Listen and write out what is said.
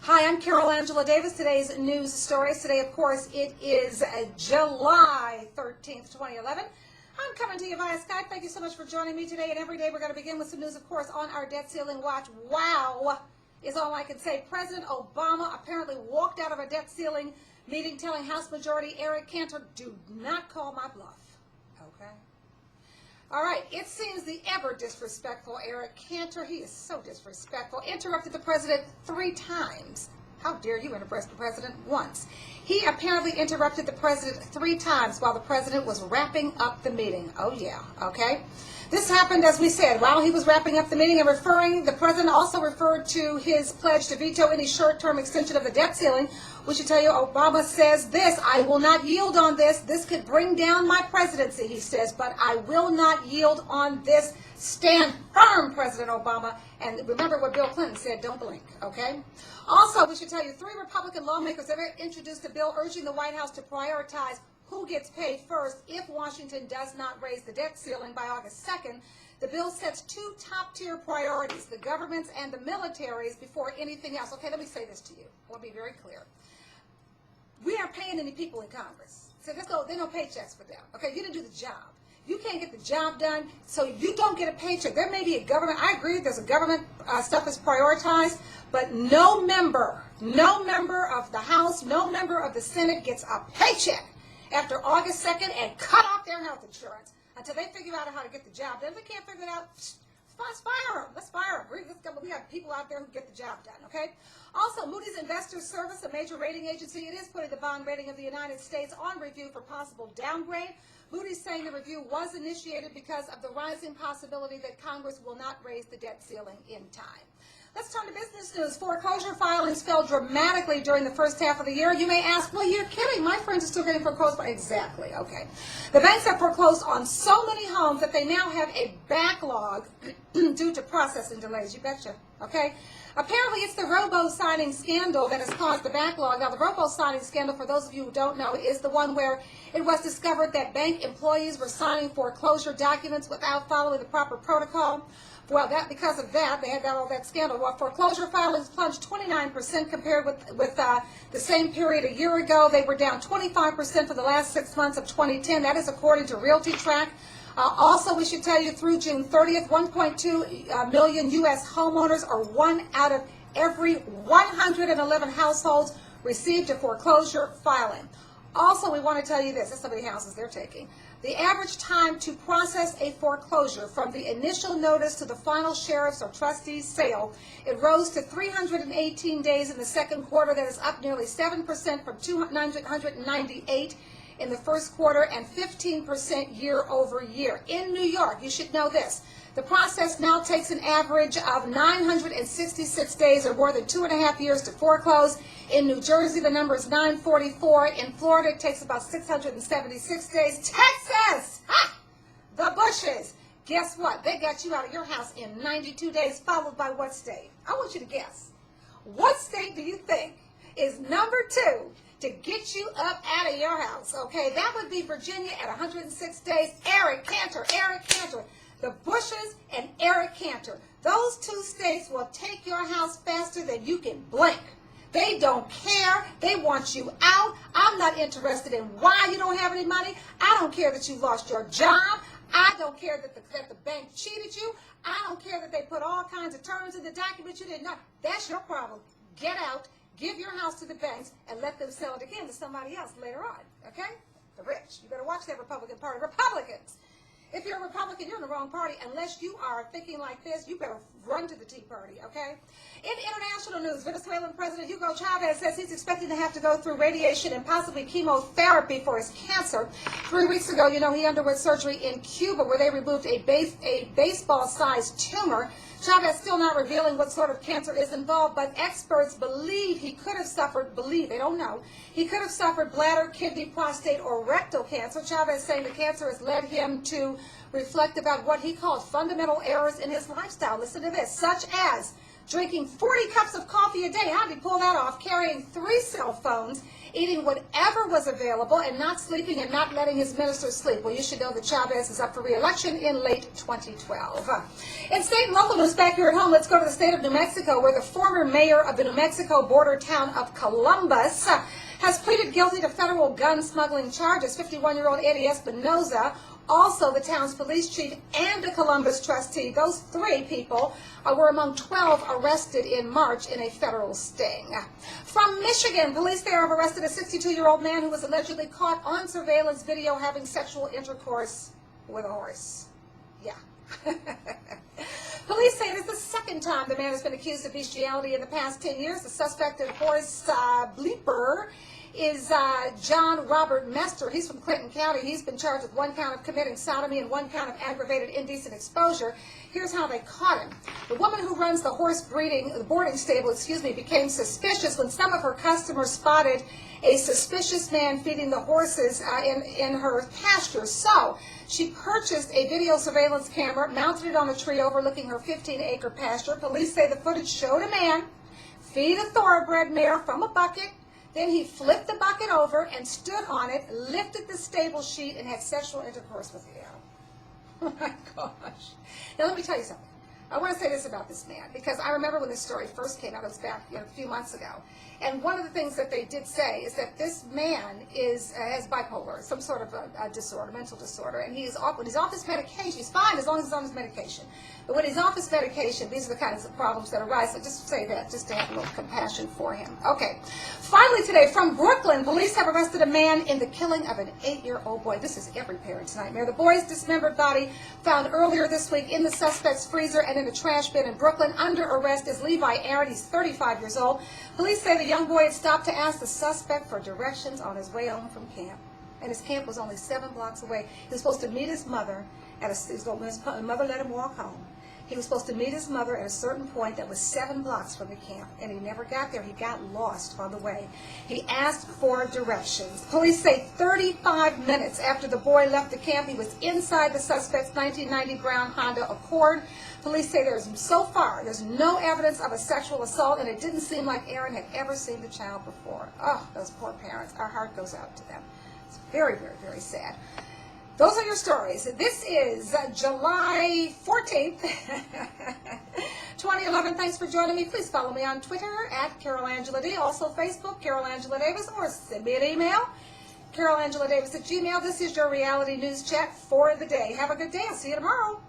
Hi, I'm Carol Angela Davis. Today's news stories. Today, of course, it is July 13th, 2011. I'm coming to you via Skype. Thank you so much for joining me today. And every day we're going to begin with some news, of course, on our debt ceiling watch. Wow is all I can say. President Obama apparently walked out of a debt ceiling meeting telling House Majority Eric Cantor, do not call my bluff. Okay? All right, it seems the ever disrespectful Eric Cantor, he is so disrespectful, interrupted the president 3 times. How dare you interrupt the president once? He apparently interrupted the president 3 times while the president was wrapping up the meeting. Oh yeah, okay. This happened, as we said, while he was wrapping up the meeting and the president also referred to his pledge to veto any short-term extension of the debt ceiling. We should tell you, Obama says this, I will not yield on this. This could bring down my presidency, he says, but I will not yield on this. Stand firm, President Obama. And remember what Bill Clinton said, don't blink, okay? Also, we should tell you, 3 Republican lawmakers have introduced a bill urging the White House to prioritize who gets paid first if Washington does not raise the debt ceiling by August 2nd. The bill sets 2 top-tier priorities, the governments and the militaries, before anything else. Okay, let me say this to you. I want to be very clear. We aren't paying any people in Congress. So there are no paychecks for them. Okay, you didn't do the job. You can't get the job done, so you don't get a paycheck. There may be a government, I agree, there's a government stuff is prioritized, but no member of the House, no member of the Senate gets a paycheck after August 2nd and cut off their health insurance until they figure out how to get the job done. If they can't figure it out, let's fire them. Let's fire them. We have people out there who get the job done, okay? Also, Moody's Investors Service, a major rating agency, it is putting the bond rating of the United States on review for possible downgrade. Moody's saying the review was initiated because of the rising possibility that Congress will not raise the debt ceiling in time. Let's turn to business news. Foreclosure filings fell dramatically during the first half of the year. You may ask, well, you're kidding. My friends are still getting foreclosed. Exactly, okay. The banks have foreclosed on so many homes that they now have a backlog due to processing delays. You betcha, okay? Apparently, it's the robo-signing scandal that has caused the backlog. Now, the robo-signing scandal, for those of you who don't know, is the one where it was discovered that bank employees were signing foreclosure documents without following the proper protocol. Well, because of that, they had all that scandal. Well, foreclosure filings plunged 29% compared with the same period a year ago. They were down 25% for the last 6 months of 2010. That is according to RealtyTrack. Also, we should tell you through June 30th, 1.2 million U.S. homeowners, or 1 out of every 111 households, received a foreclosure filing. Also, we want to tell you this. That's how many houses they're taking. The average time to process a foreclosure from the initial notice to the final sheriff's or trustee's sale, it rose to 318 days in the second quarter. That is up nearly 7% from 298 in the first quarter and 15% year over year. In New York, you should know this. The process now takes an average of 966 days, or more than 2.5 years, to foreclose. In New Jersey, the number is 944. In Florida, it takes about 676 days. Texas! Ha! The Bushes! Guess what? They got you out of your house in 92 days, followed by what state? I want you to guess. What state do you think is number 2 to get you up out of your house? Okay, that would be Virginia at 106 days. Eric Cantor. The Bushes and Eric Cantor. Those 2 states will take your house faster than you can blink. They don't care. They want you out. I'm not interested in why you don't have any money. I don't care that you lost your job. I don't care that the bank cheated you. I don't care that they put all kinds of terms in the document you did not. That's your problem. Get out. Give your house to the banks and let them sell it again to somebody else later on. Okay? The rich. You better watch that Republican Party. Republicans. If you're a Republican, you're in the wrong party. Unless you are thinking like this, you better run to the Tea Party, okay? In international news, Venezuelan President Hugo Chavez says he's expecting to have to go through radiation and possibly chemotherapy for his cancer. 3 weeks ago, he underwent surgery in Cuba where they removed a baseball-sized tumor. Chavez still not revealing what sort of cancer is involved, but experts believe he could have suffered, they don't know, he could have suffered bladder, kidney, prostate, or rectal cancer. Chavez saying the cancer has led him to reflect about what he called fundamental errors in his lifestyle. Listen to this, such as drinking 40 cups of coffee a day. How did he pull that off? Carrying 3 cell phones, eating whatever was available, and not sleeping and not letting his minister sleep. Well, you should know that Chavez is up for re-election in late 2012. In state and local news back here at home, let's go to the state of New Mexico, where the former mayor of the New Mexico border town of Columbus has pleaded guilty to federal gun smuggling charges. 51-year-old Eddie Espinoza, also the town's police chief and a Columbus trustee. Those 3 people were among 12 arrested in March in a federal sting. From Michigan, police there have arrested a 62-year-old man who was allegedly caught on surveillance video having sexual intercourse with a horse. Yeah. Police say it is the second time the man has been accused of bestiality in the past 10 years. The suspected horse bleeper is John Robert Mester. He's from Clinton County. He's been charged with 1 count of committing sodomy and 1 count of aggravated indecent exposure. Here's how they caught him. The woman who runs the boarding stable, became suspicious when some of her customers spotted a suspicious man feeding the horses in her pasture. So she purchased a video surveillance camera, mounted it on a tree overlooking her 15-acre pasture. Police say the footage showed a man feed a thoroughbred mare from a bucket. Then he flipped the bucket over and stood on it, lifted the stable sheet, and had sexual intercourse with the animal. Oh my gosh. Now let me tell you something. I want to say this about this man, because I remember when this story first came out, it was back a few months ago. And one of the things that they did say is that this man has bipolar, some sort of a disorder, mental disorder, and when he's off his medication, he's fine as long as he's on his medication. But when he's off his medication, these are the kinds of problems that arise. So just say that, just to have a little compassion for him. Okay. Finally today, from Brooklyn, police have arrested a man in the killing of an 8-year-old boy. This is every parent's nightmare. The boy's dismembered body found earlier this week in the suspect's freezer and in a trash bin in Brooklyn. Under arrest is Levi Aaron. He's 35 years old. Police say the young boy had stopped to ask the suspect for directions on his way home from camp. And his camp was only 7 blocks away. He was supposed to meet his mother his mother let him walk home. He was supposed to meet his mother at a certain point that was 7 blocks from the camp, and he never got there. He got lost on the way. He asked for directions. Police say 35 minutes after the boy left the camp, he was inside the suspect's 1990 brown Honda Accord. Police say there's no evidence of a sexual assault, and it didn't seem like Aaron had ever seen the child before. Oh, those poor parents. Our heart goes out to them. It's very, very, very sad. Those are your stories. This is July 14th, 2011. Thanks for joining me. Please follow me on Twitter at Carol Angela D. Also Facebook, Carol Angela Davis, or send me an email, carolangela.davis@gmail.com. This is your reality news chat for the day. Have a good day. I'll see you tomorrow.